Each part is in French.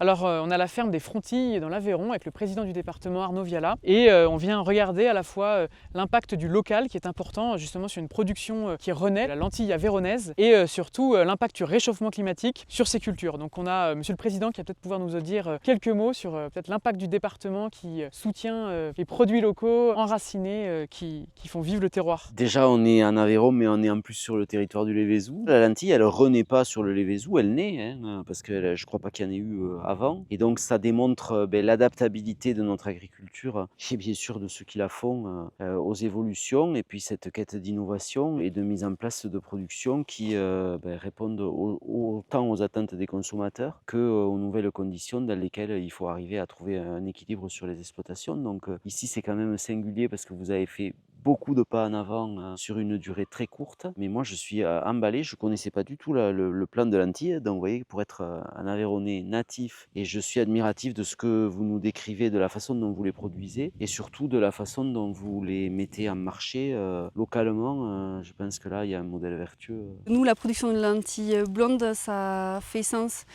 Alors on a la ferme des Frontilles dans l'Aveyron avec le président du département Arnaud Viala et on vient regarder à la fois l'impact du local qui est important justement sur une production qui renaît, la lentille aveyronnaise, et surtout l'impact du réchauffement climatique sur ces cultures. Donc on a monsieur le président qui va peut-être pouvoir nous dire quelques mots sur peut-être l'impact du département qui soutient les produits locaux enracinés qui font vivre le terroir. Déjà on est en Aveyron mais on est en plus sur le territoire du Lévézou. La lentille elle renaît pas sur le Lévézou, elle naît parce que je crois pas qu'il y en ait eu avant. Et donc ça démontre l'adaptabilité de notre agriculture et bien sûr de ceux qui la font aux évolutions et puis cette quête d'innovation et de mise en place de production qui répondent autant aux attentes des consommateurs qu'aux nouvelles conditions dans lesquelles il faut arriver à trouver un équilibre sur les exploitations. Donc ici c'est quand même singulier parce que vous avez fait beaucoup de pas en avant sur une durée très courte. Mais moi, je suis emballé. Je connaissais pas du tout le plan de lentilles. Donc, vous voyez, pour être un Aveyronnais natif, et je suis admiratif de ce que vous nous décrivez, de la façon dont vous les produisez, et surtout de la façon dont vous les mettez en marché localement. Je pense que là, il y a un modèle vertueux. Nous, la production de lentilles blondes, ça fait sens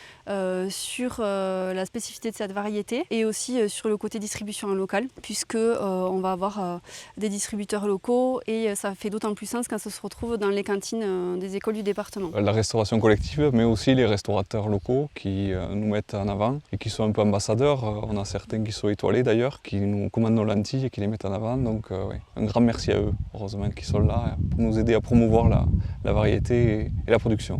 sur la spécificité de cette variété et aussi sur le côté distribution locale, puisque on va avoir des distributeurs locaux et ça fait d'autant plus sens quand ça se retrouve dans les cantines des écoles du département. La restauration collective, mais aussi les restaurateurs locaux qui nous mettent en avant et qui sont un peu ambassadeurs. On a certains qui sont étoilés d'ailleurs, qui nous commandent nos lentilles et qui les mettent en avant. Donc un grand merci à eux, heureusement qu'ils sont là pour nous aider à promouvoir la variété et la production.